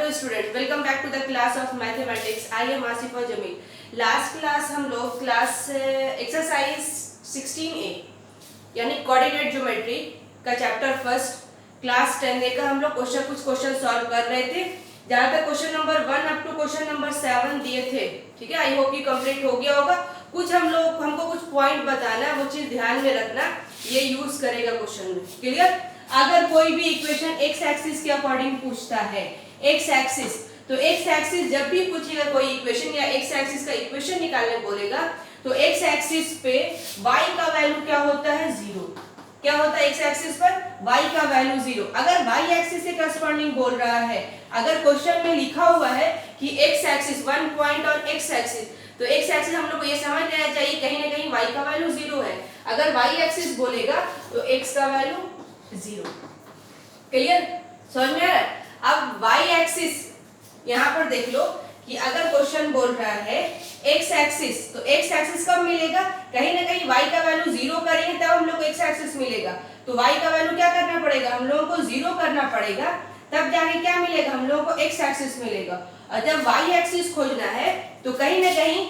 Hello student, welcome back to the class of mathematics. I am Asifa Jameel. Last class हम लोग class exercise 16A यानी coordinate geometry का chapter first class 10 का हम लोग कुछ क्वेश्चन सॉल्व कर रहे थे, जहाँ तक question number 1 up to question number 7 दिए थे। ठीक है, आई होप कि कंप्लीट हो गया होगा। हमको कुछ पॉइंट बताना, वो चीज ध्यान में रखना, ये यूज करेगा क्वेश्चन में। क्लियर? अगर कोई भी इक्वेशन एक्स एक्सिस के अकॉर्डिंग पूछता है, एक्स एक्सिस, तो एक्स एक्सिस जब भी पूछेगा कोई इक्वेशन या एक्स एक्सिस का इक्वेशन निकालने बोलेगा, तो एक्स एक्सिस पे y का वैल्यू क्या होता है? 0। क्या होता है एक्स एक्सिस पर? y का वैल्यू 0। अगर y एक्सिस से करस्पॉन्डिंग बोल रहा है, अगर क्वेश्चन में लिखा हुआ है कि एक्स एक्सिस 1 पॉइंट और एक्स एक्सिस, तो एक्स एक्सिस हम लोग को ये समझ लेना चाहिए कहीं ना कहीं y का वैल्यू 0 है। अगर y एक्सिस बोलेगा तो x का वैल्यू 0। क्लियर? समझ में आ रहा है? अब y एक्सिस यहाँ पर देख लो कि अगर क्वेश्चन बोल रहा है x एक्सिस, तो x एक्सिस कब मिलेगा? कहीं ना कहीं y का वैल्यू 0 करेंगे तब हम लोग को x एक्सिस मिलेगा। तो y का वैल्यू क्या करना पड़ेगा? हम लोगों को 0 करना पड़ेगा, तब जाके क्या मिलेगा? हम लोगों को x एक्सिस मिलेगा। और जब y एक्सिस खोजना है तो कहीं ना कहीं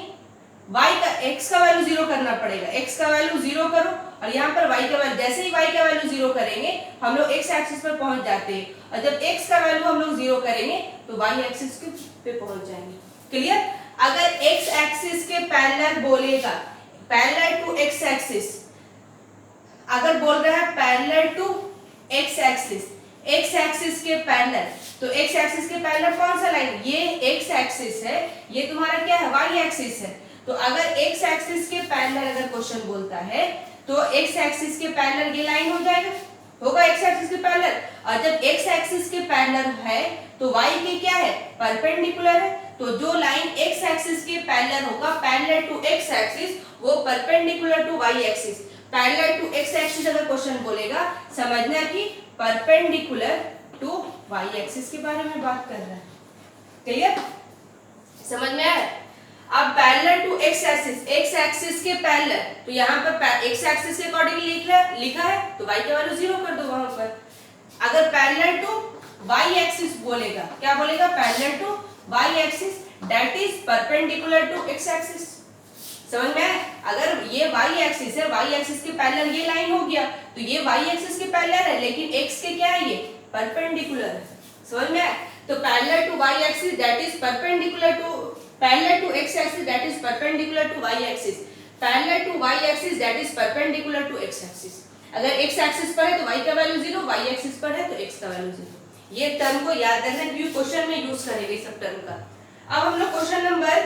x का वैल्यू 0 करना पड़ेगा। x का वैल्यू 0 करो और यहाँ पर y का वैल्यू, जैसे ही y का वैल्यू 0 करेंगे हम लोग x एक्सिस पर पहुंच जाते हैं, और जब x का वैल्यू हम लोग 0 करेंगे तो y एक्सिस पे पहुंच जाएंगे। क्लियर? अगर x एक्सिस के पैरेलल बोलेगा, पैरेलल टू x एक्सिस, अगर बोल रहा है parallel to x axis, x axis के पैरेलल, तो x एक्सिस के पैरेलल कौन सा लाइन? ये x एक्सिस है, ये तुम्हारा क्या है? y एक्सिस है। तो अगर x एक्सिस के पैरेलल अगर क्वेश्चन बोलता है तो x एक्सिस के पैरेलल ये लाइन हो जाएगा, होगा x एक्सिस के पैरेलल। और जब x एक्सिस के पैरेलल है तो y के क्या है? परपेंडिकुलर है। तो जो लाइन x एक्सिस के पैरेलल होगा, पैरेलल टू x एक्सिस, वो perpendicular to y axis. Parallel to x axis अगर क्वेश्चन बोलेगा, समझना कि परपेंडिकुलर टू y एक्सिस के बारे में बात कर रहा है। क्लियर? समझ में आया? अब पैरेलल टू x एक्सिस के पैरेलल, तो यहाँ पर x एक्सिस के अकॉर्डिंग लिखा है तो y का वैल्यू 0 कर दो वहां पर। अगर पैरेलल टू y एक्सिस बोलेगा, क्या बोलेगा? Parallel to y axis that is perpendicular to x axis. समझ में आया? अगर ये y एक्सिस है, y एक्सिस के पैरेलल ये लाइन हो गया, तो ये y एक्सिस के पैरेलल है, लेकिन x के क्या है? ये परपेंडिकुलर है। समझ में आया? तो parallel to y axis that is perpendicular to, parallel to x axis that is perpendicular to y axis, parallel to y axis that is perpendicular to x axis। अगर x एक्सिस पर है तो y का value 0, y axis पर है तो x का value 0। ये टर्म को याद रखना क्योंकि क्वेश्चन में यूज करेंगे इस सब टर्म का। अब हम लोग क्वेश्चन नंबर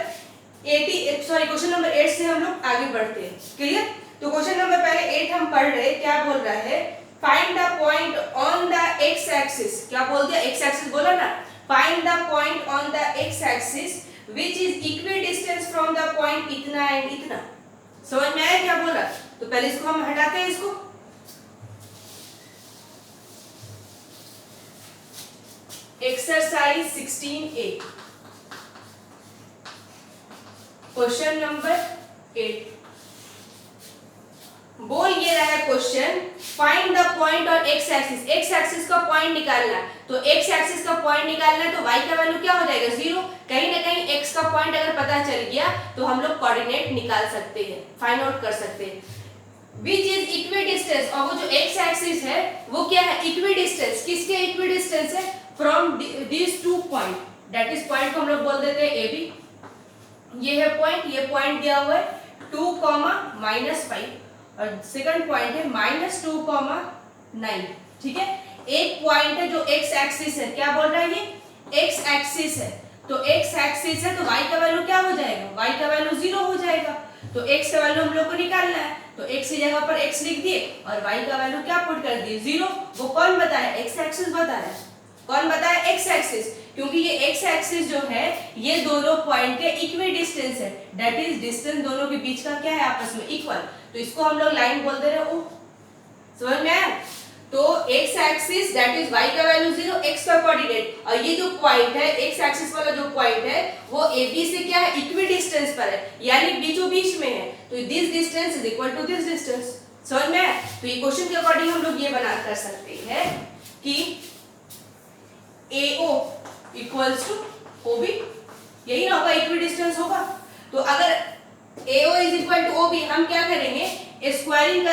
8 से हम लोग आगे बढ़ते हैं। क्लियर? तो क्वेश्चन नंबर पहले 8 हम पढ़ रहे, क्या बोल रहा है? Find the point on the x axis. क्या बोल दिया? x एक्सिस बोला ना, find the point on the x axis which is equidistant from the point इतना एंड इतना। समझ में आया क्या बोला? तो पहले इसको हम हटाते हैं, इसको एक्सरसाइज 16A क्वेश्चन नंबर 8 बोल ये रहा है question, find the point on x axis. x axis का पॉइंट निकालना है, तो x एक्सिस का पॉइंट निकालना है तो y का वैल्यू क्या हो जाएगा? 0। कहीं ना कहीं x का पॉइंट अगर पता चल गया तो हम लोग कोऑर्डिनेट निकाल सकते हैं, फाइंड आउट कर सकते हैं। विच इज इक्विडिस्टेंस, और वो जो x एक्सिस है वो क्या है? इक्विडिस्टेंस। किसके इक्विडिस्टेंस है? From these two point, that is point को हम लोग बोल देते हैं AB। ये है पॉइंट, ये पॉइंट दिया हुआ है 2, -5, और सेकंड पॉइंट है -2, 9। ठीक है, एक पॉइंट है जो x एक्सिस है, क्या बोल रहा है? ये x एक्सिस है, तो x एक्सिस है तो y का वैल्यू क्या हो जाएगा? y का वैल्यू 0 हो जाएगा। तो x का वैल्यू हम लोग को निकालना है, तो x की जगह पर x लिख दिए और y का वैल्यू क्या पुट कर दिए? 0। वो कौन बताया? x एक्सिस बताया। कौन बताया? x एक्सिस, क्योंकि ये x एक्सिस जो है ये दोनों पॉइंट के इक्विडिस्टेंस है, दैट इज डिस्टेंस दोनों के बीच का क्या है? आपस में इक्वल। तो इसको हम लोग लाइन बोल दे रहे हैं O। समझ में आया? तो x axis that is y का वैल्यू 0, x का कोऑर्डिनेट, और ये जो पॉइंट है x एक्सिस वाला जो पॉइंट है वो AB से क्या है? इक्विडिस्टेंस पर है, यानी बीचों बीच में है, तो this distance is equal to this distance. समझ में आया? तो ये क्वेश्चन के अकॉर्डिंग हम लोग ये बना कर सकते हैं कि AO equal equals to OB, यही ना होगा, इक्वी डिस्टेंस होगा। तो अगर AO is equal to OB, हम क्या करेंगे, स्क्वायरिंग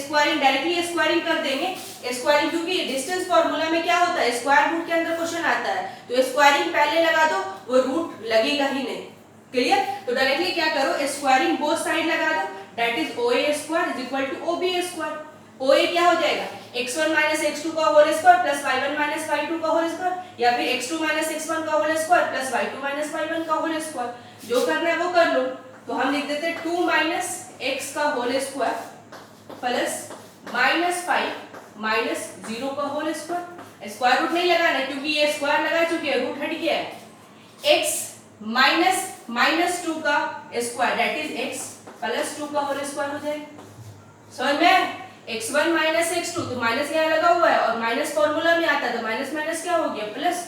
स्क्वायरिंग डायरेक्टली स्क्वायरिंग कर देंगे। स्क्वायरिंग, क्योंकि डिस्टेंस फार्मूला में क्या होता है, स्क्वायर रूट के अंदर क्वेश्चन आता है, तो स्क्वायरिंग पहले लगा दो, वो रूट लगेगा ही नहीं। क्लियर? तो डायरेक्टली क्या करो, स्क्वायरिंग बोथ साइड लगा दो, that is OA square is equal to OB square. OA क्या हो जाएगा, x1 माइनस x2 का whole square plus y1 minus y2 का होल स्क्वायर, या फिर x2 माइनस x1 का whole square plus y2 minus y1 का होल स्क्वायर। जो करना है वो कर लो। तो हम लिख देते हैं 2 माइनस x का whole square plus minus 5 minus 0 का होल स्क्वायर। स्क्वायर रूट नहीं लगाना है क्योंकि ये स्क्वायर लगा चुके हैं, रूट हट गया है। x माइनस माइनस 2 का square that is x plus 2 का होल स्क्वायर हो जाएगा। समझ में? x1 माइनस x2, तो माइनस यहाँ लगा हुआ है और माइनस फॉर्मूला में आता है, तो माइनस माइनस क्या हो गया, प्लस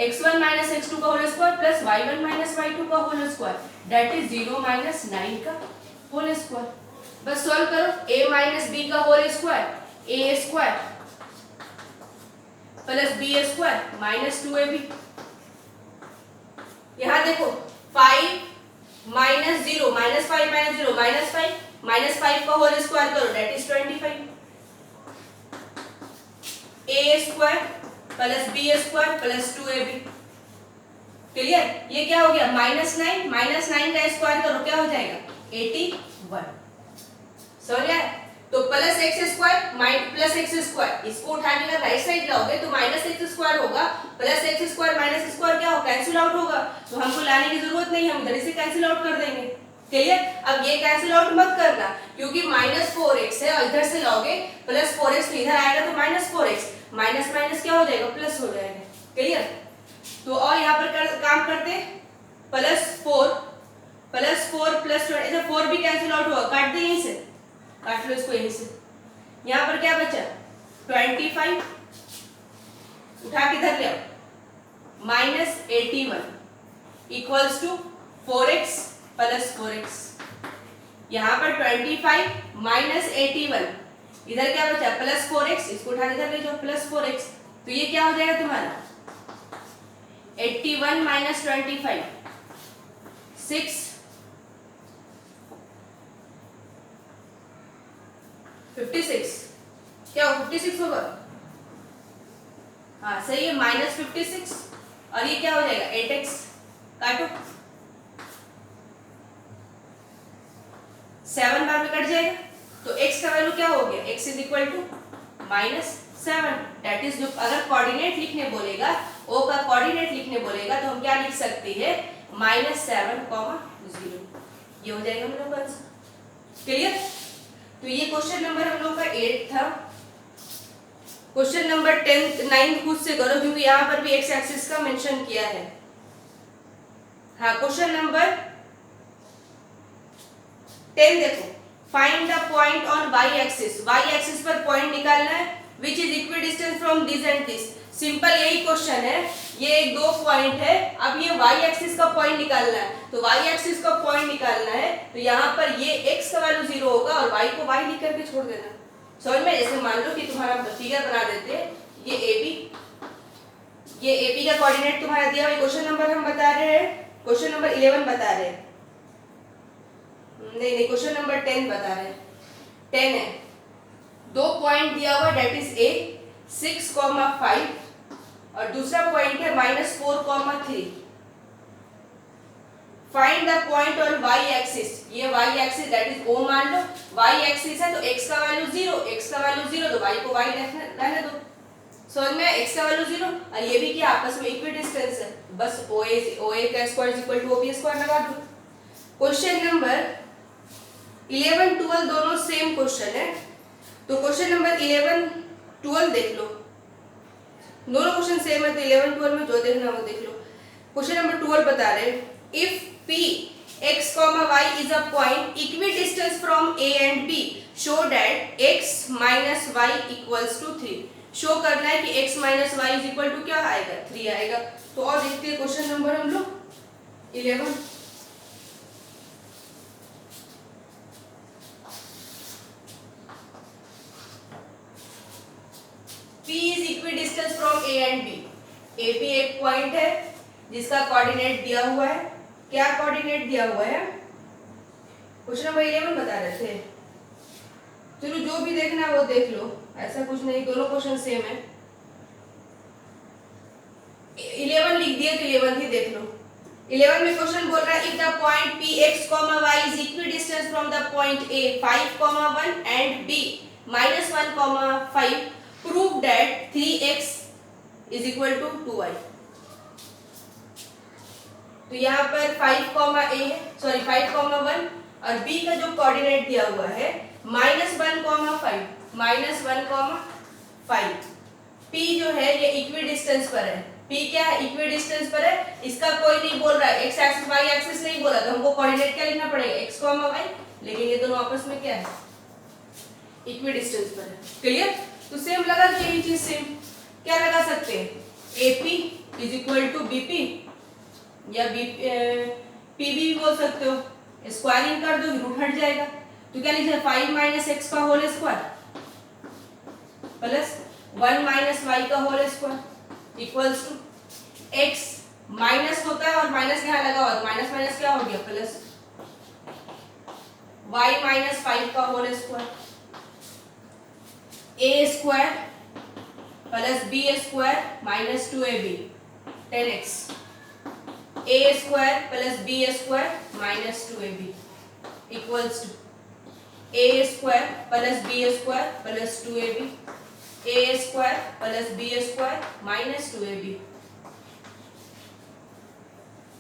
x1 माइनस x2 का whole square plus y1 minus y2 का whole square that is 0 minus 9 का होल स्क्वायर। बस सॉल्व करो, a माइनस b का whole square a square plus b square minus 2ab। यहाँ देखो 5 minus 0 minus 5 minus 0 minus 5 minus 5 का whole square करो that is 25। a square plus b square plus 2ab। Clear? ये क्या हो गया, माइनस 9 का स्क्वायर करो क्या हो जाएगा, 81। समझ गया? तो plus x square plus x square, इसको उठा के अगर राइट साइड लाओगे तो माइनस x स्क्वायर होगा, plus x square minus square क्या हो, कैंसिल आउट होगा। तो हमको लाने की जरूरत नहीं, हम इधर से कैंसिल आउट कर देंगे। क्लियर? अब ये कैंसिल आउट मत करना क्योंकि माइनस 4x है और इधर से लाओगे प्लस 4x, तो इधर आएगा तो माइनस 4x, माइनस माइनस क्या हो जाएगा, प्लस हो जाएगा। क्लियर? तो और यहाँ पर काम करते, प्लस 4 प्लस 4 प्लस 20, इधर 4 भी कैंसिल आउट होगा, काट दे यहीं से, काट लो इसको यहीं से। यहाँ पर क्या बचा, 25 उठा के इधर ले आओ, minus 81 equals to 4x plus 4x। यहाँ पर 25 माइनस 81, इधर क्या बचा, प्लस 4x, इसको उठा के इधर ले जाओ, प्लस 4x। तो ये क्या हो जाएगा तुम्हारा, 81 माइनस 25 6 56, क्या हो 56 होगा, हाँ सही है, माइनस 56 और ये क्या हो जाएगा 8x। काटो, 7 बार में कट जाएगा, तो x का वैल्यू क्या हो गया, x is equal to minus 7। That is, जो अगर कोऑर्डिनेट लिखने बोलेगा, o का कोऑर्डिनेट लिखने बोलेगा तो हम क्या लिख सकते हैं, माइनस 7,0। ये हो जाएगा हम लोग का आंसर। क्लियर? तो ये क्वेश्चन नंबर हम लोग का 8 था। क्वेश्चन नंबर 9 खुद से करो क्योंकि यहाँ पर भी एक्स एक्सिस का मेंशन किया है। हाँ, क्वेश्चन नंबर 10 देखो, find the point on Y axis. Y axis पर पॉइंट निकालना है which is equidistant from this and this. Simple यही क्वेश्चन है, ये एक दो पॉइंट है, अब ये वाई एक्सिस का पॉइंट निकालना है। तो वाई एक्सिस का पॉइंट निकालना है तो यहाँ पर ये x का वैल्यू 0 होगा और y को y लिख करके छोड़ देना। समझ में? जैसे मान लो कि तुम्हारा फिगर बना देते हैं, ये AB का कोऑर्डिनेट तुम्हारा दिया हुआ, क्वेश्चन नंबर हम बता रहे हैं, क्वेश्चन नंबर 11 बता रहे हैं, नहीं क्वेश्चन नंबर 10 बता रहे हैं। 10 है, दो पॉइंट दिया हुआ डेट इज A 6,5 और दूसरा पॉइंट है -4,3। Find the point on Y axis. ये Y axis that is O मान लो, वाई एक्सिस है तो x का वैल्यू 0, तो y को y रहने दो। समझ में? x का वैल्यू 0 और ये भी क्या आपस में इक्वी डिस्टेंस है, बस OA का square equal to OB square लगा दो। क्वेश्चन नंबर 11 12 दोनों सेम क्वेश्चन है, तो क्वेश्चन नंबर 11 12 देख लो, दोनों क्वेश्चन सेम है तो 11 12 में जो देखना वो देख लो। क्वेश्चन नंबर 12 बता रहे हैं, if P x, y is a point equidistant from A and B, show that x minus y equals to 3। Show करना है कि x minus y is equal to क्या आएगा, 3 आएगा। तो और देखते हैं क्वेश्चन नंबर हम लोग 11। P is equidistant from A and B। AP एक पॉइंट है जिसका कोऑर्डिनेट दिया हुआ है। क्या कोऑर्डिनेट दिया हुआ है? क्वेश्चन नंबर 11 बता रहे थे। चलो जो भी देखना है वो देख लो, ऐसा कुछ नहीं, दोनों क्वेश्चन सेम है। 11 लिख दिए तो 11 ही देख लो। 11 में क्वेश्चन बोल रहा है if the point px, y is equidistant from the point A 5, 1 and B -1, 5, prove that 3x is equal to 2y। तो यहाँ पर 5, A है, सॉरी 5, 1 और B का जो कोऑर्डिनेट दिया हुआ है -1, 5। P जो है ये इक्विडिस्टेंस पर है। P क्या है? इक्विडिस्टेंस पर है। इसका कोई नहीं बोल रहा है, x एक्सिस y एक्सिस नहीं बोला, तो हमको कोऑर्डिनेट क्या लिखना पड़ेगा? x, y। लेकिन ये दोनों आपस में क्या है? इक्विडिस्टेंस पर है। क्लियर? तो सेम लगा कि यही चीज सेम। क्या लगा सकते हैं? AP is equal to BP या PB भी बोल सकते हो। स्क्वायरिंग कर दो, रूट हट जाएगा। तो क्या लिखा है? 5 - x का होल स्क्वायर प्लस 1 - y का whole square equals to x minus होता है और माइनस यहाँ लगा हुआ, माइनस माइनस क्या हो गया? प्लस y - 5 का whole square a square plus b square minus 2ab 10x a square plus b square minus 2ab equals to a square plus b square plus 2ab a square plus b square minus 2ab।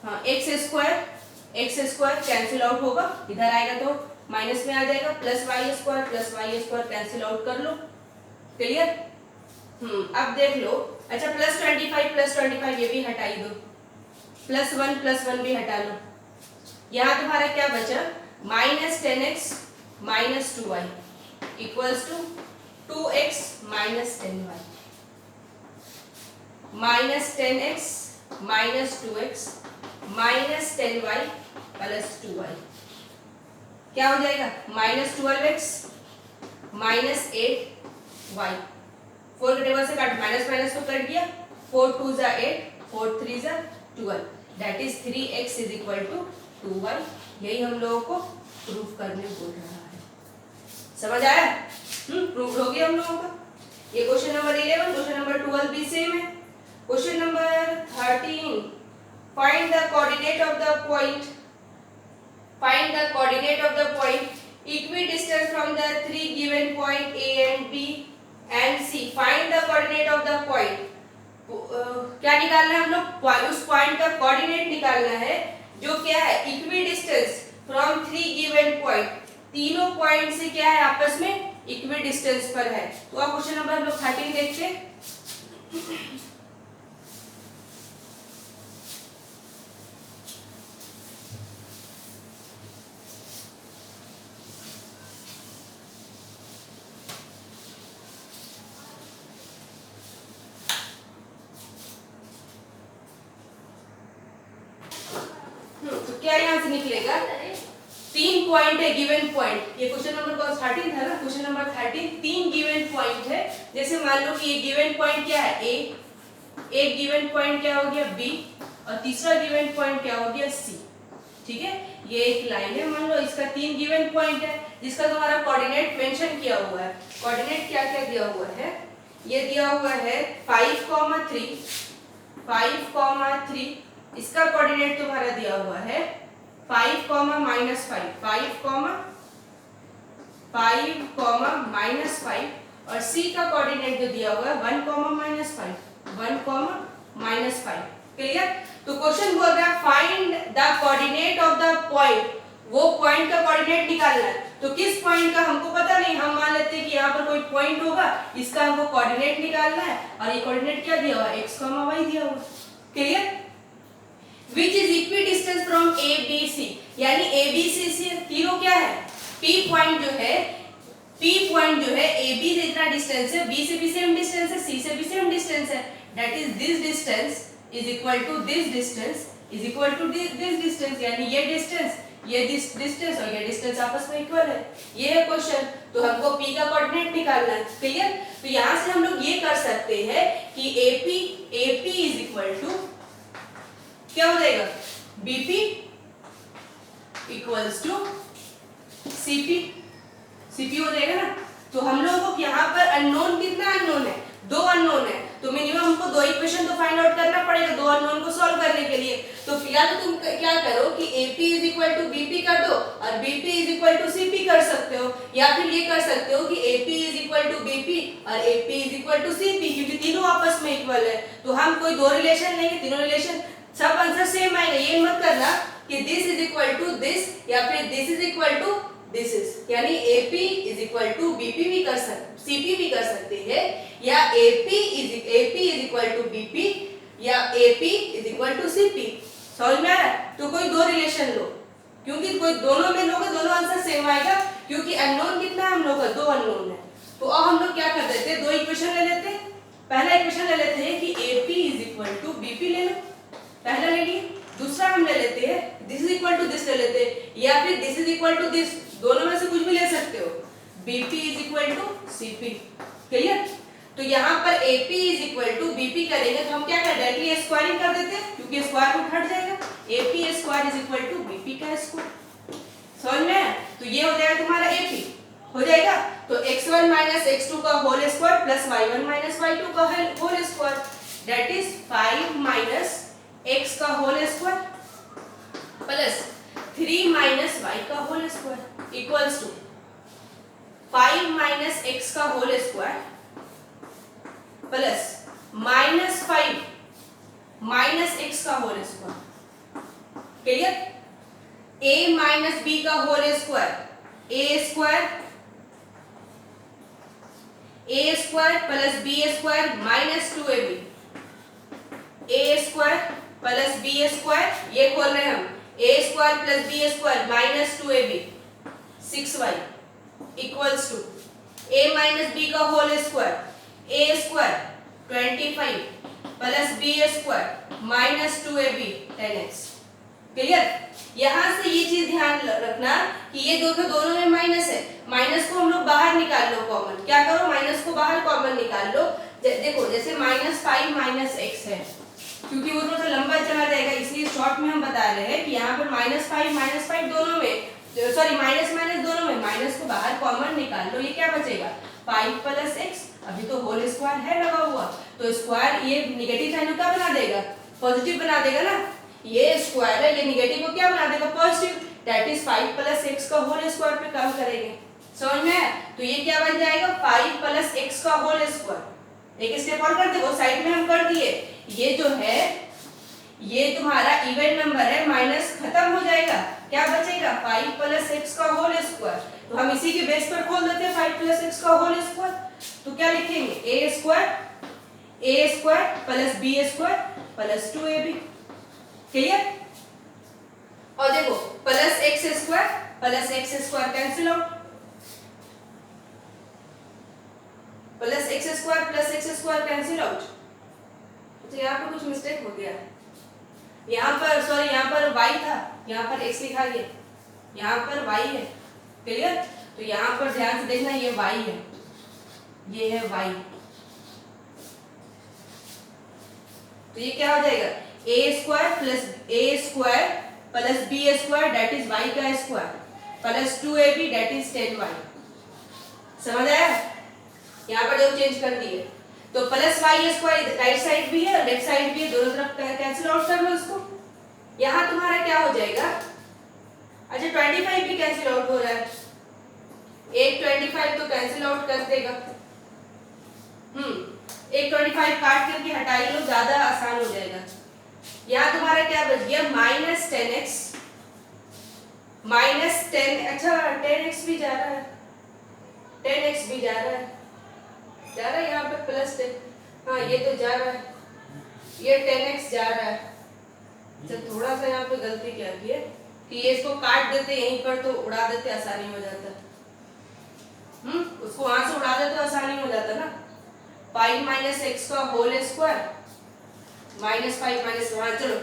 हाँ, x square cancel out होगा, इधर आएगा तो minus में आ जाएगा, plus y square cancel out कर लो। Clear? अब देख लो। अच्छा, प्लस 25 ये भी हटाई दो, प्लस 1 भी हटा लो। यहाँ तुम्हारा क्या बचा? -10x - 2y equals to 2x - 10y -10x - 2x -10y plus 2y क्या हो जाएगा? -12x -8y। 4 के टेबल से काट, माइनस माइनस तो कट गया। 4 2 = 8, 4 3 = 12, that is 3x is equal to 2y। यही हम लोगों को प्रूफ करने बोल रहा है। समझ आया? प्रूफ हो गया हम लोगों का। ये क्वेश्चन नंबर 11। क्वेश्चन नंबर 12 भी सेम है। Question number 13, find the coordinate of the point, find the coordinate of the point equidistant from the 3 given point A and B and C। Find the coordinate of the point. क्या निकालना है हम लोग? उस point का coordinate निकालना है जो क्या है? इक्विडिस्टेंस फ्रॉम 3 गिवन पॉइंट, तीनों पॉइंट से क्या है? आपस में इक्विडिस्टेंस पर है। तो अब क्वेश्चन नंबर हम लोग 13 देखते हैं। तो क्या यहाँ से निकलेगा? 3 पॉइंट है, गिवन पॉइंट। ये क्वेश्चन नंबर 13 था ना? क्वेश्चन नंबर 13, 3 गिवन पॉइंट है। जैसे मान लो कि ये गिवन पॉइंट क्या है? A, एक गिवन पॉइंट क्या हो गया? B, और तीसरा गिवन पॉइंट क्या हो गया? C। ठीक है, ये एक लाइन है। मान लो इसका 3 गिवन पॉइंट है जिसका तुम्हारा कोऑर्डिनेट मेंशन किया हुआ है। कोऑर्डिनेट क्या क्या दिया हुआ है? ये दिया हुआ है 5, 3, इसका कोऑर्डिनेट तुम्हारा दिया हुआ है 5, -5, 5, -5 और C का कोऑर्डिनेट जो दिया हुआ है 1, -5। क्लियर? तो क्वेश्चन बोल रहा है find the coordinate of the point, वो पॉइंट का कोऑर्डिनेट निकालना है। तो किस पॉइंट का हमको पता नहीं, हम मान लेते हैं कि यहाँ पर कोई पॉइंट होगा, इसका हमको कोऑर्डिनेट निकालना है। और ये कोऑर्डिनेट क्या दिया हुआ है? x, y दिया हुआ। Clear? Which is equidistant from A, B, C, यानी A, B, C से तीनों क्या है? P पॉइंट जो है A, B से इतना डिस्टेंस है, B से भी सेम डिस्टेंस है, C से भी सेम डिस्टेंस है। That is this distance is equal to this distance is equal to this distance, यानी ये डिस्टेंस ये डिस्टेंस और ये डिस्टेंस आपस में इक्वल है, ये है क्वेश्चन। तो हमको P का कोऑर्डिनेट निकालना है, क्लियर। तो यहाँ से हम लोग ये कर सकते हैं कि AP इज इक्वल टू क्या हो जाएगा, BP इक्वल्स टू CP हो जाएगा ना। तो हम लोगों को यहाँ पर अननोन कितना अननोन है, 2 अननोन है। तो मिनिमम हमको 2 इक्वेशन तो फाइंड आउट करना पड़ेगा 2 अननोन को सॉल्व करने के लिए। तो या तो तुम क्या करो कि AP is equal to BP कर दो और BP is equal to CP कर सकते हो, या फिर ये कर सकते हो कि AP is equal to BP और AP is equal to CP, क्योंकि तीनों आपस में इक्वल है। तो हम कोई 2 रिलेशन लेंगे, तीनों रिलेशन सब आंसर सेम आएगा। ये मत करना कि this is equal to this या फिर this is equal to this is, यानी AP is equal to BP भी कर सकते, CP भी कर सकते हैं, या AP is equal to BP या AP is equal to CP। समझ में आ रहा है। तो कोई 2 रिलेशन लो, क्योंकि कोई दोनों में लोगे दोनों आंसर सेम आएगा, क्योंकि अननोन कितना है हम लोग का, 2 अननोन है। तो अब हम लोग क्या कर देते हैं, 2 इक्वेशन ले लेते हैं। पहला इक्वेशन ले लेते हैं कि AP is equal to BP ले लो, पहला ले लिए। दूसरा हम ले लेते हैं this is equal to this ले लेते हैं, या फिर this is equal to this, दोनों में से कुछ भी ले सकते हो। BP is equal to CP, clear. तो यहाँ पर AP is equal to BP करेंगे तो हम क्या कर डायरेक्टली स्क्वायरिंग कर देते हैं, क्योंकि स्क्वायर रूट हट जाएगा। AP square is equal to BP का स्क्वायर, समझ में। तो ये हो जाएगा तुम्हारा AP हो जाएगा। तो x1 माइनस x2 का whole square plus y1 minus y2 का whole square, that is 5 minus x का whole square plus 3 minus y का whole square equals to 5 minus x का whole square plus minus 5 minus x का whole square, clear. a minus b का whole square, a square plus b square minus 2ab, a square plus b square, ये खोल रहे हैं हम, a square plus b square minus 2ab 6y equals to a minus b का whole square, a square 25 plus b square minus 2ab 10x, clear. यहाँ से ये चीज ध्यान रखना कि ये दोनों में माइनस है, माइनस को हम लोग बाहर निकाल लो कॉमन। क्या करो, माइनस को बाहर कॉमन निकाल लो। देखो जैसे -5 माइनस x है, क्योंकि वो थोड़ा लंबा चला जाएगा इसलिए शॉर्ट में हम बता रहे हैं कि यहाँ पर -5 दोनों में, सॉरी माइनस माइनस दोनों में, माइनस को बाहर कॉमन निकाल लो। ये क्या बचेगा 5 प्लस x, अभी तो होल स्क्वायर है लगा हुआ, तो स्क्वायर ये नेगेटिव साइन को क्या बना देगा, पॉजिटिव बना देगा ना। ये स्क्वायर है, ये नेगेटिव को क्या बना देगा, positive, that is 5 plus x का होल स्क्वायर पे काम करेंगे, समझ में है। तो ये क्या बन जाएगा 5 प्लस x का होल स्क्वायर। एक स्टेप और कर दे, वो साइड में हम कर दिए। ये जो है ये तुम्हारा इवन नंबर है, माइनस खत्म हो जाएगा, क्या बचेगा 5 प्लस x का होल स्क्वायर। तो हम इसी के बेस पर खोल देते हैं 5 प्लस x का होल स्क्वायर। तो क्या लिखेंगे a square plus b square plus 2ab, clear. और देखो plus x square cancel out, plus x square plus x square cancel out. तो यहाँ पर कुछ मिस्टेक हो गया, यहाँ पर सॉरी यहाँ पर y था, यहाँ पर x लिखा गया, यहाँ पर y है, क्लियर। तो यहाँ पर ध्यान से देखना, ये y है, ये है y। तो ये क्या हो जाएगा a square plus b square that is y का square plus 2ab that is 10y, समझ आया। यहाँ पर जो चेंज कर दिए, तो plus y square right side भी है लेफ्ट साइड भी है, दोनों तरफ कैंसिल आउट कर लो इसको। यहाँ तुम्हारा क्या हो जाएगा, अच्छा 25 भी कैंसिल आउट हो रहा है, एक 25 तो कैंसिल आउट कर देगा, एक 25 काट करके हटा लो, ज्यादा आसान हो जाएगा। यहाँ तुम्हारा क्या बच गया -10x -10, अच्छा 10x भी जा रहा है, 10x भी जा रहा है यहाँ पे प्लस 10, हाँ ये तो जा रहा है, ये 10x जा रहा है। अच्छा थोड़ा सा यहाँ पे गलती क्या की है कि ये इसको काट देते यहीं पर तो उड़ा देते, आसानी हो जाता, उसको वहां से उड़ा देते तो आसानी हो जाता ना। 5 माइनस x का होल स्क्वायर -5 माइनस, वहां चलो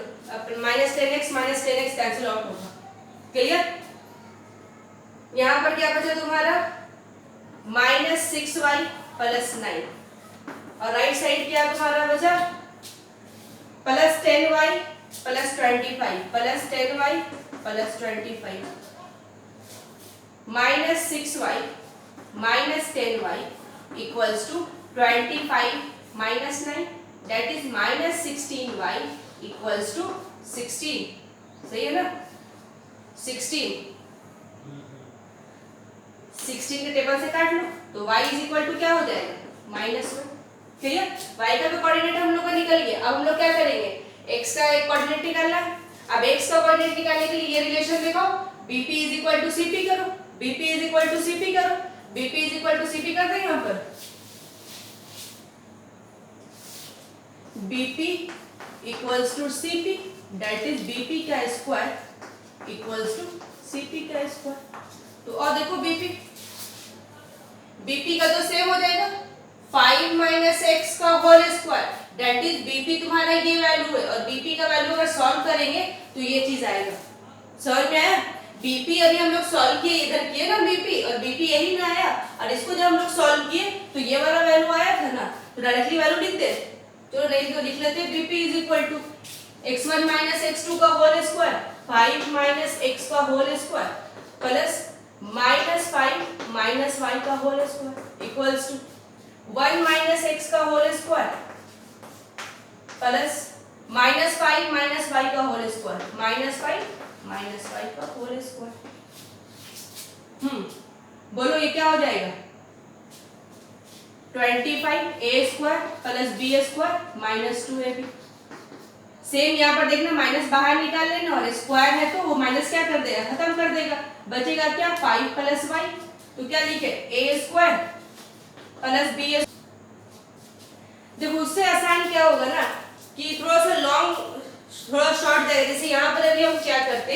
-10x कैंसिल आउट होगा, क्लियर? यहां पर क्या बचा तुम्हारा -6y + 9 और राइट साइड क्या तुम्हारा बचा +10y + 25 +10y + 25 -6y -10y equals to 25 minus 9 that is -16y equals to 16. सही है ना? 16 के टेबल से काट लो तो y इज इक्वल टू क्या हो जाएगा -1. क्लियर? y का तो कोऑर्डिनेट हम लोग का निकल गया. अब हम लोग क्या करेंगे x का एक कोऑर्डिनेट निकालना है. अब x का कोऑर्डिनेट निकालने के लिए ये रिलेशन दिखाओ bp is equal to cp करो. bp is equal to cp करो. bp is equal to cp कर दें यहां पर bp equals to cp that is bp का स्क्वायर इक्वल्स टू cp का स्क्वायर. तो और देखो bp का तो सेम हो जाएगा 5 minus x का whole square that is bp तुम्हारा ये वैल्यू है और bp का वैल्यू अगर सॉल्व करेंगे तो ये चीज आएगा. समझ में आया? bp अभी हम लोग सॉल्व किए इधर किए ना bp और bp यही ना आया और इसको जब हम लोग सॉल्व किए तो ये वाला वैल्यू आया था ना तो डायरेक्टली वैल्यू लिख दे. चलो नहीं तो लिख लेते bp is equal to x1 minus x2 का होल स्क्वायर 5 minus x का whole square plus -5 minus y का whole square equals to 1 minus x का whole square plus -5 minus y का होल स्क्वायर -5 minus y का whole square. बोलो ये क्या हो जाएगा 25a square plus b square -2ab. Same यहाँ पर देखना माइनस बाहर निकाल लेना और स्क्वायर है तो वो माइनस क्या कर देगा खत्म कर देगा. बचेगा क्या 5 + y तो क्या लिखे a स्क्वायर प्लस b. देखो उससे आसान क्या होगा ना कि थोड़ा सा लॉन्ग थोड़ा शॉर्ट जाएगा. जैसे यहाँ पर अभी हम क्या करते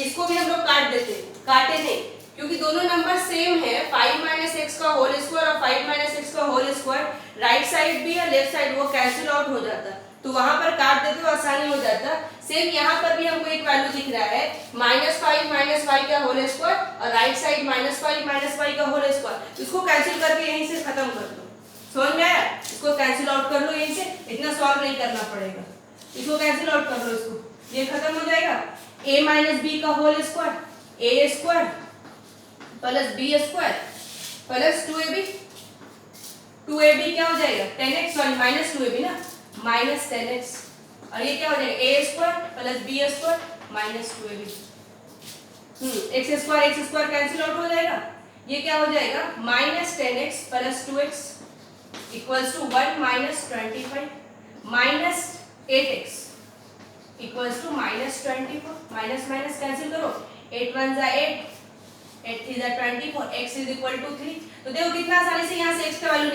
इसको भी हम लोग काट देते काटे नहीं क्योंकि दोनों नंबर सेम है 5 minus x का होल स्क्वायर और 5 minus x का होल स्क्वायर. राइट साइड भी है लेफ्ट साइड वो कैंसिल आउट हो जाता तो वहां पर काट देते तो आसानी हो जाता. सेम यहाँ पर भी हमको एक वैल्यू दिख रहा है -5 minus y का होल स्क्वायर और राइट साइड -5 minus y का होल स्क्वायर. इसको कैंसिल करके यहीं से खत्म कर दो. समझ में आया? इसको कैंसिल आउट कर लो यहीं से. इतना सॉल्व नहीं करना पड़ेगा. इसको कैंसिल आउट कर लो इसको ये खत्म हो जाएगा. a minus b का whole square a square plus b square plus 2ab. 2ab क्या हो जाएगा 10x सॉरी -2ab ना -10x और ये क्या हो जाएगा a square plus b square -2ab. x square cancel out हो जाएगा. ये क्या हो जाएगा -10x plus 2x equals to 1 -25 -8x equals to -24. Minus minus cancel करो 8 1 जा 8 8 3 जा 24 x इज इक्वल टू 3. तो देखो कितना आसानी से यहाँ से x का वैल्यू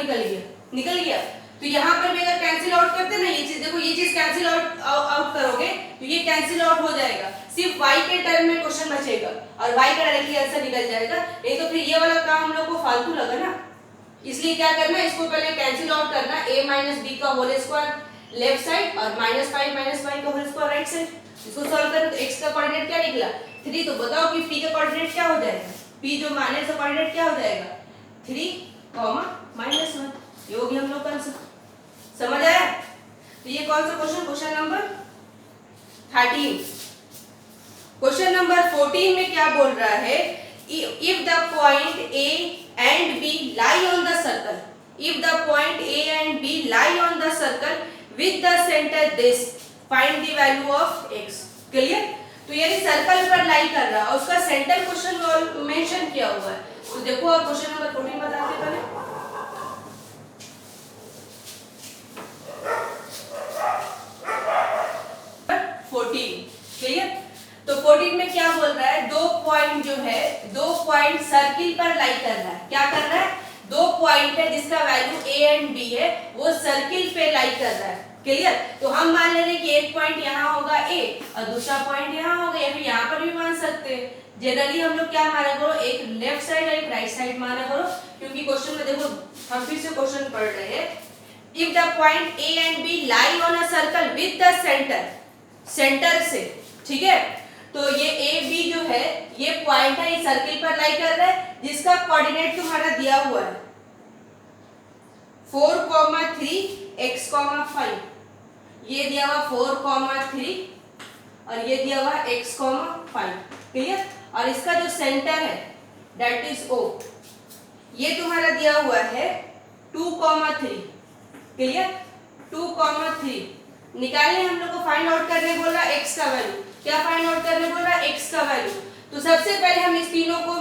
निकल गया. तो यहाँ पर भी अगर कैंसिल आउट करते ना ये चीज देखो ये चीज कैंसिल आउट करोगे तो ये कैंसिल आउट हो जाएगा. सिर्फ y के टर्म में क्वेश्चन बचेगा और y का डायरेक्टली आंसर निकल जाएगा. नहीं तो फिर ये वाला काम हम लोग को फालतू लगा ना. इसलिए क्या करना इसको पहले कैंसिल आउट करना a minus b का होल स्क्वायर लेफ्ट साइड और -5 minus y का होल स्क्वायर राइट साइड. इसको सॉल्व करो तो x का कोऑर्डिनेट क्या निकला 3. तो बताओ कि p का कोऑर्डिनेट क्या हो जाएगा. p जो माने तो कोऑर्डिनेट क्या हो जाएगा 3, -1. ये हो गया हम लोग का आंसर. समझ आया? तो ये कौन सा क्वेश्चन नंबर 13. क्वेश्चन नंबर 14 में क्या बोल रहा है if the point a and b lie on the circle. If the point a and b lie on the circle with the center this find the value of x. Clear? तो यानी circle पर लाई कर रहा है और उसका centre question mention किया हुआ है. तो देखो और क्वेश्चन नंबर 14 बताते पहले. क्लियर? तो 14 में क्या बोल रहा है दो पॉइंट सर्किल पर लाई कर रहा है. क्या कर रहा है 2 पॉइंट है जिसका वैल्यू a एंड b है वो सर्किल पे लाई कर रहा है. क्लियर? तो हम मान ले रहे हैं कि एक पॉइंट यहाँ होगा a और दूसरा पॉइंट यहाँ होगा या फिर यहाँ पर भी मान सकते हैं. जनरली हम लोग क्या माना करो एक लेफ्ट साइड और एक राइट साइड माना करो क्योंकि क्वेश्चन में देखो हम फिर से क्वेश्चन पढ़ रहे हैं. If the point a and b lie on a circle with the centre से ठीक है तो ये ए बी जो है ये पॉइंट है, ये सर्किल पर लाई कर रहा है, जिसका कोऑर्डिनेट तुम्हारा दिया हुआ है 4,3 x,5, ये दिया हुआ 4,3 और ये दिया हुआ x,5, क्लियर। और इसका जो सेंटर है दैट इज O, ये तुम्हारा दिया हुआ है 2,3, क्लियर। 2,3 निकालने हम लोग को फाइंड आउट करने बोल रहा x का वैल्यू। क्या फाइंड आउट करने बोल रहा है? x का वैल्यू। तो सबसे पहले हम इस तीनों को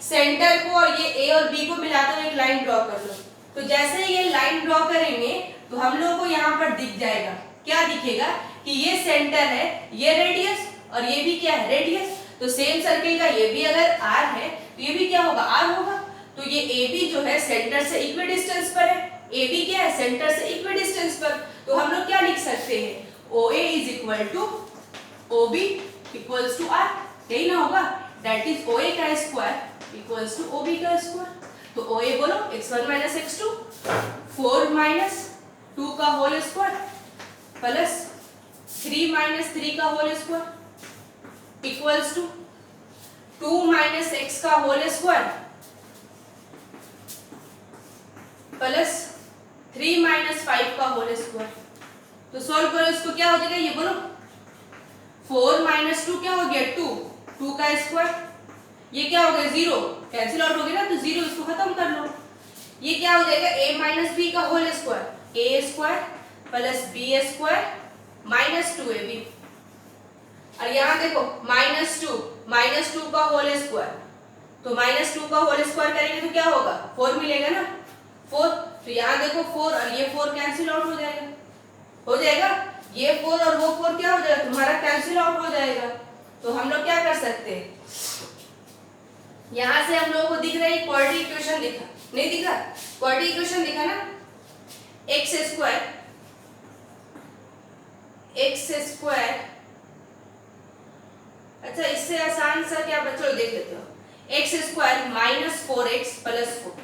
सेंटर को और ये a और b को मिलाते हुए एक लाइन ड्रॉ कर लो। तो जैसे ये लाइन ड्रॉ करेंगे तो हम लोग को यहाँ पर दिख जाएगा, क्या दिखेगा कि ये सेंटर है, ये रेडियस और ये भी क्या है, रेडियस। तो सेम सर्किल का ये भी अगर r है तो ये भी क्या होगा, r होगा। तो ये AB जो है सेंटर से इक्वी डिस्टेंस पर है, AB क्या है, सेंटर से इक्वी डिस्टेंस पर। तो हम लोग क्या लिख सकते हैं, OA is equal to OB equals to R, यही ना होगा। दैट इज OA का स्क्वायर इक्वल्स टू OB का स्क्वायर। तो OA बोलो x1 माइनस x2, 4 माइनस 2 का होल स्क्वायर प्लस 3 माइनस 3 का whole square equals to 2 minus x का होल स्क्वायर प्लस 3 माइनस 5 का होल स्क्वायर। तो सॉल्व करो इसको, क्या हो जाएगा ये बोलो, 4 माइनस 2 क्या हो गया 2, 2 का स्क्वायर, ये क्या हो गया 0, कैंसिल आउट हो गया ना, तो 0 इसको खत्म कर लो। ये क्या हो जाएगा a माइनस बी का whole square, a square plus b square minus 2ab। और यहाँ देखो माइनस 2 का होल स्क्वायर, तो माइनस 2 का होल स्क्वायर करेंगे तो क्या होगा 4 मिलेगा ना, 4। तो यहाँ देखो 4 और ये 4 कैंसिल आउट हो जाएगा, ये 4 और वो 4 क्या हो जाएगा तुम्हारा कैंसिल आउट हो जाएगा। तो हम लोग क्या कर सकते हैं, यहां से हम लोगों को दिख रहा है क्वाड्रेटिक इक्वेशन दिखा, नहीं दिखा, क्वाड्रेटिक इक्वेशन दिखा ना, x स्क्वायर। अच्छा इससे आसान सा क्या बच्चों देख लेते हो, x square minus 4x plus 4।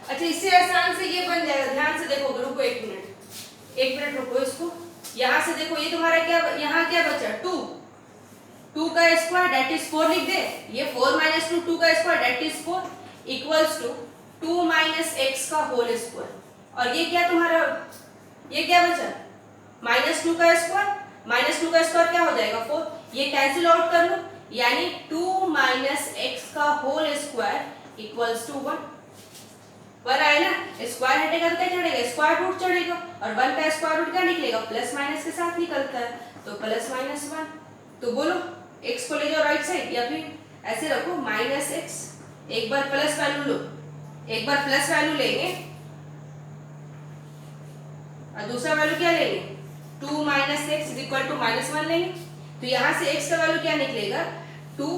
अच्छा इससे आसान से ये बन जाएगा, ध्यान से देखो, रुको एक मिनट रुको इसको। यहां से देखो ये तुम्हारा क्या, यहाँ क्या बचा 2 का स्क्वायर दैट इज 4 लिख दे, ये 4 माइनस 2 का square that is 4 equals to 2 minus x का होल स्क्वायर। और ये क्या तुम्हारा, ये क्या बचा माइनस 2 का स्क्वायर क्या हो जाएगा 4, ये कैंसिल आउट कर लो, यानी 2 माइनस x का होल स्क्वायर इक्वल्स टू 1 आए ना, स्क्वायर हटेगा तो क्या चढ़ेगा, स्क्वायर रूट चढ़ेगा, और 1 का स्क्वायर रूट क्या निकलेगा, प्लस माइनस के साथ निकलता है, तो प्लस माइनस 1। तो बोलो x को ले जाओ राइट साइड, या फिर ऐसे रखो माइनस x, एक बार प्लस वैल्यू लो, एक बार प्लस वैल्यू लेंगे और दूसरा वैल्यू क्या लेंगे 2 minus x is equal to minus 1 लेंगे। तो यहाँ से x का वैल्यू क्या निकलेगा 2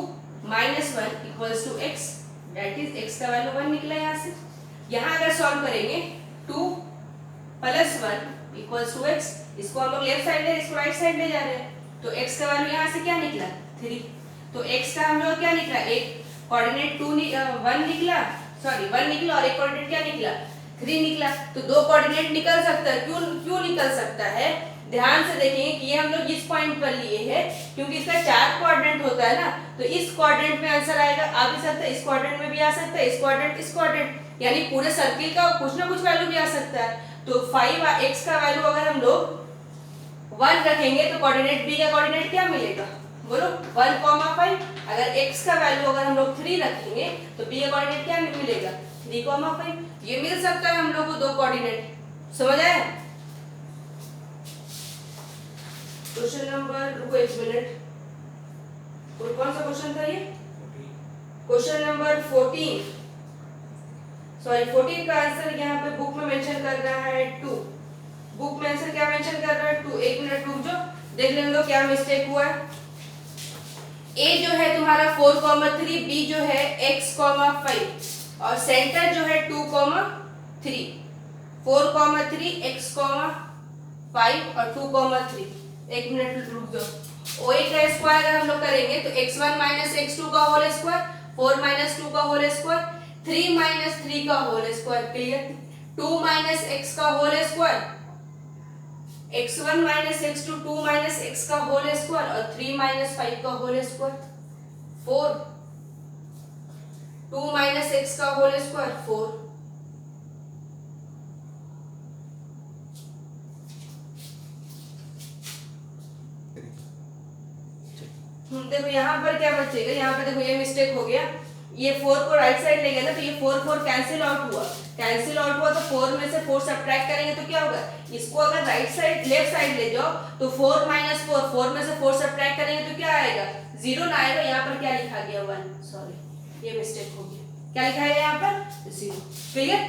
minus 1 equals to x, that is x का वैल्यू 1 निकला यहाँ से। यहाँ अगर सॉल्व करेंगे 2 प्लस 1 इक्वल्स टू x, इसको हम लोग लेफ्ट साइड ले, इसको राइट साइड ले जा रहे हैं, तो x का वैल्यू यहाँ से क्या निकला 3। तो x का हम लोग क्या निकला, एक कोऑर्डिनेट 1 निकला, सॉरी 1 निकला और एक कोऑर्डिनेट क्या निकला 3 निकला। तो दो कोऑर्डिनेट निकल सकता है, क्यों निकल सकता है, ध्यान से देखेंगे कि ये हम लोग इस पॉइंट पर लिए हैं क्योंकि इसका 4 कोऑर्डिनेट होता है ना, तो इस कोऑर्डिनेट में आंसर आएगा, आ भी सकता है, इस कोऑर्डिनेट में भी आ सकता है, इस कोऑर्डिनेट, यानी पूरे सर्किल का कुछ ना कुछ वैल्यू भी आ सकता है। तो 5x का वैल्यू अगर हम लोग 1 रखेंगे तो कोऑर्डिनेट b का कोऑर्डिनेट क्या मिलेगा, बोलो 1,5। अगर x का वैल्यू अगर हम लोग 3 रखेंगे तो b का कोऑर्डिनेट क्या मिलेगा 3,5। ये मिल सकता है हम लोग को दो कोऑर्डिनेट, समझ आया। क्वेश्चन नंबर, रुको एक मिनट, कौन सा क्वेश्चन था ये, क्वेश्चन नंबर 14, सॉरी 14 का आंसर यहाँ पे बुक में मेंशन कर रहा है 2, बुक में आंसर क्या मेंशन कर रहा है 2। एक मिनट रुक जाओ, देख लेने दो क्या मिस्टेक हुआ है। a जो है तुम्हारा 4,3, b जो है x,5 और सेंटर जो है 2,3, 4,3 x,5 और 2,3। एक मिनट रुक जाओ। OA का स्क्वायर अगर हम लोग करेंगे तो x1 माइनस x2 का होल स्क्वायर, 4 माइनस 2 का होल स्क्वायर, 3 माइनस 3 का whole square, clear. 2 minus x का whole square x1 minus x2 2 minus x का होल स्क्वायर और 3 माइनस 5 का होल स्क्वायर 4, 2 माइनस x का होल स्क्वायर 4, देखो यहाँ पर क्या बचेगा, यहाँ पर देखो ये मिस्टेक हो गया, ये 4 को राइट साइड ले गया ना, तो ये 4 4 कैंसिल आउट हुआ, तो 4 में से 4 सब्ट्रैक्ट करेंगे तो क्या होगा, इसको अगर राइट साइड लेफ्ट साइड ले जाओ तो 4 माइनस 4, 4 में से 4 सब्ट्रैक्ट करेंगे तो क्या आएगा, 0 ना आएगा, यहाँ पर क्या लिखा गया 1, सॉरी ये मिस्टेक हो गया, क्या लिखा है यहाँ पर 0, क्लियर।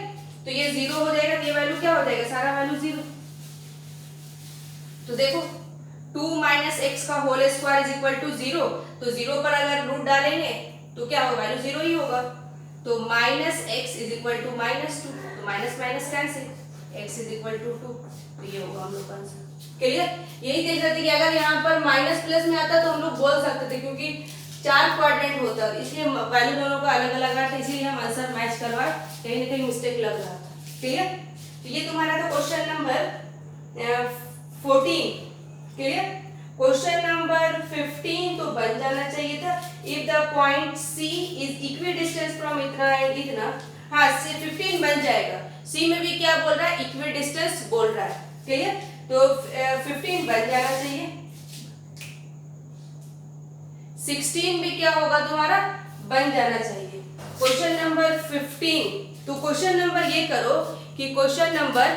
तो ये 0 हो जाएगा, ये वैल्यू क्या हो जाएगा, सारा वैल्यू 0। तो देखो 2 माइनस x का whole square is equal to 0, तो 0 पर अगर रूट डालेंगे तो क्या होगा, वैल्यू 0 ही होगा, तो minus x is equal to minus 2, तो minus minus cancel, x is equal to 2, तो ये होगा हम लोग का आंसर, क्लियर। यही देख रहे थे कि अगर यहाँ पर माइनस प्लस में आता तो हम लोग बोल सकते थे, क्योंकि 4 क्वाड्रेंट होता, इसलिए वैल्यू दोनों का अलग अलग आता, इसीलिए हम आंसर मैच करवाए, कहीं ना कहीं मिस्टेक लग रहा था, क्लियर। तो ये तुम्हारा था question number 14, clear. Question number 15 तो बन जाना चाहिए था, if the point C is equidistance from इतना एंड इतना, हाँ 15 बन जाएगा, C में भी क्या बोल रहा है, इक्विडिस्टेंस बोल रहा है, क्लियर। तो 15 बन जाना चाहिए, 16 भी क्या होगा तुम्हारा, बन जाना चाहिए। क्वेश्चन नंबर 15, तो क्वेश्चन नंबर ये करो कि क्वेश्चन नंबर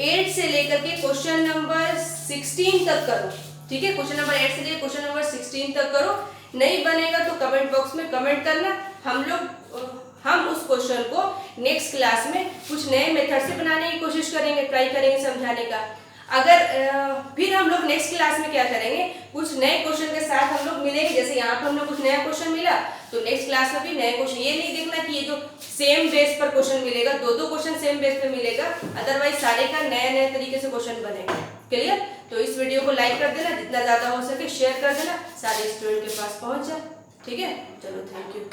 8 से लेकर के क्वेश्चन नंबर 16 तक करो, ठीक है। क्वेश्चन नंबर 8 से लेकर क्वेश्चन नंबर 16 तक करो, नहीं बनेगा तो कमेंट बॉक्स में कमेंट करना, हम उस क्वेश्चन को नेक्स्ट क्लास में कुछ नए मेथड से बनाने की कोशिश करेंगे, ट्राई करेंगे समझाने का। अगर फिर हम लोग नेक्स्ट क्लास में क्या करेंगे, कुछ नए क्वेश्चन के साथ हम लोग मिलेंगे, जैसे यहाँ पर हम लोग कुछ नया क्वेश्चन मिला तो नेक्स्ट क्लास में भी नए क्वेश्चन, ये नहीं देखना कि ये जो सेम बेस पर क्वेश्चन मिलेगा, दो क्वेश्चन सेम बेस पे मिलेगा, अदरवाइज सारे का नए नए तरीके से क्वेश्चन बनेगा, क्लियर। तो इस वीडियो को लाइक कर देना, जितना ज्यादा हो सके शेयर कर देना, सारे स्टूडेंट के पास पहुंच जाए, ठीक है। चलो थैंक यू।